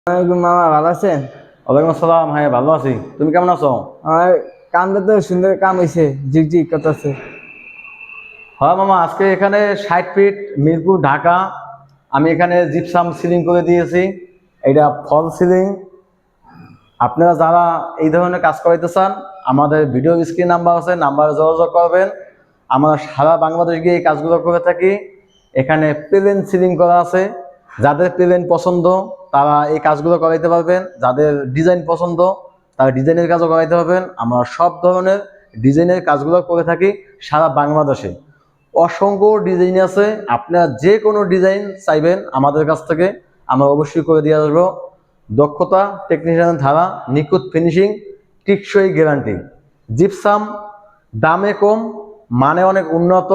ওয়ালাইকুম মামা, ভালো আছেন? ওয়ালাইকুম আসসালাম। হ্যাঁ, ভালো আছি। তুমি কেমন আছো? আমার কামটা তো সুন্দর কাম হয়েছে, ঝিকঝিক করতেছে। হ্যাঁ মামা, আজকে এখানে 60 ফিট মিরপুর ঢাকা আমি এখানে জিপসাম সিলিং করে দিয়েছি। এটা ফল সিলিং। আপনারা যারা এই ধরনের কাজ করাইতে চান, আমাদের ভিডিও স্ক্রিন নাম্বার আছে, নাম্বারে যোগাযোগ করবেন। আমরা সারা বাংলাদেশ গিয়ে এই কাজগুলো করে থাকি। এখানে প্লেন সিলিং করা আছে। যাদের প্লেন পছন্দ তারা এই কাজগুলো করাইতে পারবেন, যাদের ডিজাইন পছন্দ তারা ডিজাইনের কাজও করাইতে পারবেন। আমরা সব ধরনের ডিজাইনের কাজগুলো করে থাকি সারা বাংলাদেশে। অসংখ্য ডিজাইন আছে, আপনারা যে কোনো ডিজাইন চাইবেন আমাদের কাছ থেকে আমরা অবশ্যই করে দিয়ে আসবো। দক্ষতা, টেকনিশিয়ানের ধারা, নিখুঁত ফিনিশিং, টিকসই গ্যারান্টি। জিপসাম দামে কম, মানে অনেক উন্নত।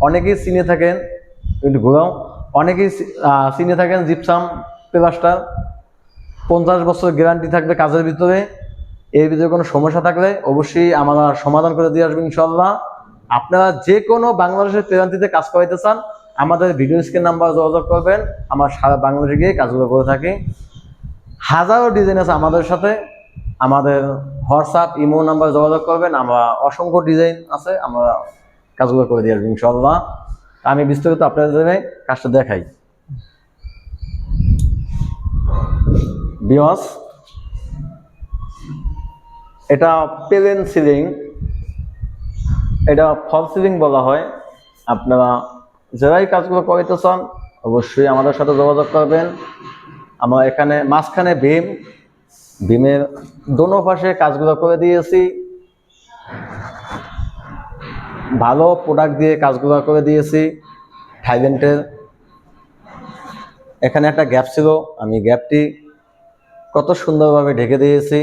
অনেকেই চিনে থাকেন, একটু ঘোরাও, অনেকেই চিনে থাকেন জিপসাম প্লাস্টার। 50 বছর গ্যারান্টি থাকবে কাজের ভিতরে। এর ভিতরে কোনো সমস্যা থাকলে অবশ্যই আমরা সমাধান করে দিয়ে আসবো ইনশাল্লাহ। আপনারা যে কোনো বাংলাদেশের প্রান্তিতে কাজ করাইতে চান, আমাদের ভিডিও স্ক্রিন নাম্বার যোগাযোগ করবেন। আমরা সারা বাংলাদেশে গিয়ে কাজগুলো করে থাকি। হাজারো ডিজাইন আছে আমাদের সাথে। আমাদের হোয়াটসঅ্যাপ, ইমো নাম্বার যোগাযোগ করবেন। আমরা অসংখ্য ডিজাইন আছে, আমরা কাজগুলো করে দিয়ে আসবো ইনশাল্লাহ। আমি বিস্তারিত আপনাদের কাজটা দেখাই। বিয়স, এটা প্লেন সিলিং, এটা ফল সিলিং বলা হয়। আপনারা যারাই কাজগুলো করাইতে চান অবশ্যই আমাদের সাথে যোগাযোগ করবেন। আমরা এখানে মাঝখানে বিমের দোনো পাশে কাজগুলো করে দিয়েছি। ভালো প্রোডাক্ট দিয়ে কাজগুলো করে দিয়েছি থাইল্যান্ডের। এখানে একটা গ্যাপ ছিল, আমি গ্যাপটি কত সুন্দরভাবে ঢেকে দিয়েছি।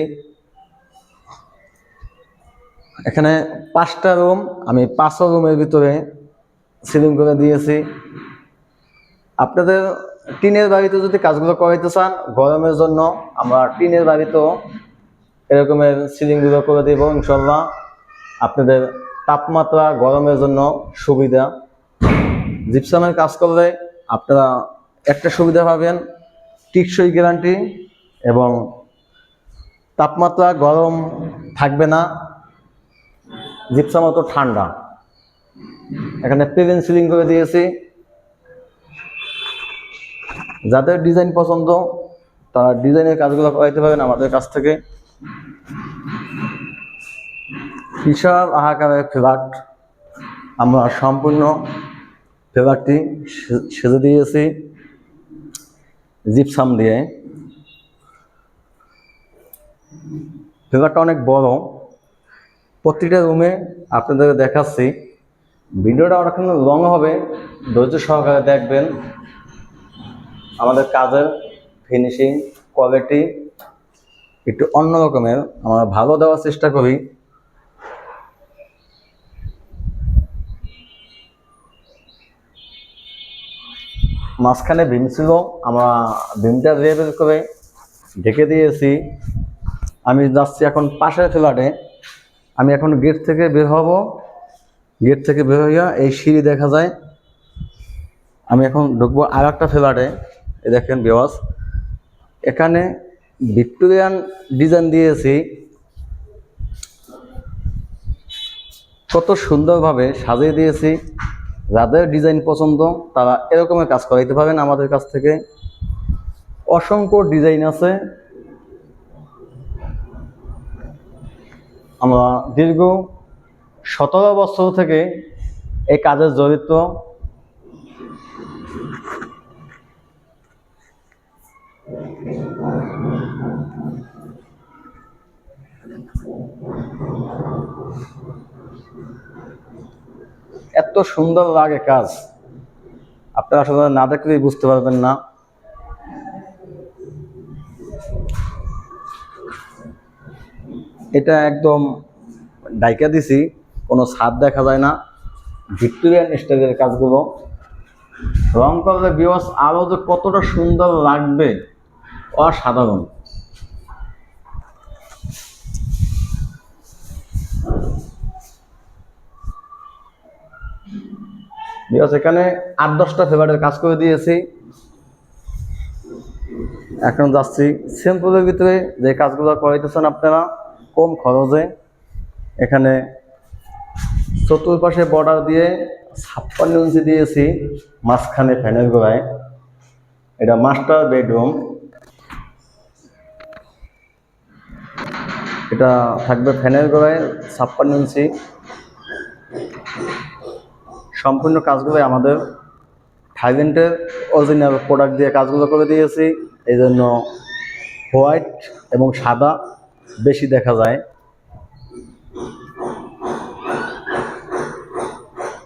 এখানে 5টা রুম, আমি 5 রুমের ভিতরে সিলিং করে দিয়েছি। আপনাদের টিনের বাড়িতে যদি কাজগুলো করাইতে চান গরমের জন্য, আমরা টিনের বাড়িতেও এরকমের সিলিংগুলো করে দেব ইনশাল্লাহ। আপনাদের তাপমাত্রা গরমের জন্য সুবিধা। জিপসামের কাজ করলে আপনারা একটা সুবিধা পাবেন, টিকসই গ্যারান্টি এবং তাপমাত্রা গরম থাকবে না। জিপসাম অত ঠান্ডা। এখানে প্লেন সিলিং করে দিয়েছি। যাদের ডিজাইন পছন্দ তারা ডিজাইনের কাজগুলো করাইতে পারেন আমাদের কাছ থেকে। বিশাল আকারের ফ্ল্যাট, আমরা সম্পূর্ণ ফ্ল্যাটটি সেজে দিয়েছি জিপসাম দিয়ে। ফ্ল্যাটটা অনেক বড়। প্রতিটা রুমে আপনাদের দেখাচ্ছি। ভিডিওটা অনেকক্ষণ লং হবে, ধৈর্য সহকারে দেখবেন। আমাদের কাজের ফিনিশিং কোয়ালিটি একটু অন্য রকমের, আমরা ভালো দেওয়ার চেষ্টা করি। মাঝখানে বিম ছিল, আমরা বিমটা লেবেল করে ঢেকে দিয়েছি। আমি যাচ্ছি এখন পাশের ফ্ল্যাটে। আমি এখন গেট থেকে বের হব। গেট থেকে বের হইয়া এই সিঁড়ি দেখা যায়। আমি এখন ঢুকবো আর একটা ফ্ল্যাটে। এই দেখেন ভিউয়ার্স, এখানে ভিক্টোরিয়ান ডিজাইন দিয়েছি। কত সুন্দরভাবে সাজিয়ে দিয়েছি। যাদের ডিজাইন পছন্দ তারা এরকমের কাজ করাইতে পারেন আমাদের কাছ থেকে। অসংখ্য ডিজাইন আছে। আমরা দীর্ঘ 17 বছর থেকে এই কাজে জড়িত। এত সুন্দর লাগে কাজ, আপনারা আসলে না দেখলেই বুঝতে পারবেন না। এটা একদম ডাইকা দিছি, কোনো ছাদ দেখা যায় না। ভিক্টোরিয়ান স্টাইলের কাজগুলো রং করলে ভিউয়ার্স আরো যে কতটা সুন্দর লাগবে অসাধারণ। ভিউয়ার্স এখানে 8-10টা ফ্লেভারের কাজ করে দিয়েছি। এখন যাচ্ছি সিম্পলের ভিতরে যে কাজগুলো করাইতেছেন আপনারা কম খরচে। এখানে চতুর্পাশে বর্ডার দিয়ে 56 ইঞ্চি দিয়েছি, মাঝখানে ফ্যানের গোড়ায়। এটা মাস্টার বেডরুম, এটা থাকবে ফ্যানের গোড়ায় 56 ইঞ্চি। সম্পূর্ণ কাজগুলো আমাদের থাইল্যান্ডের অরিজিনাল প্রোডাক্ট দিয়ে কাজগুলো করে দিয়েছি, এই জন্য হোয়াইট এবং সাদা বেশি দেখা যায়।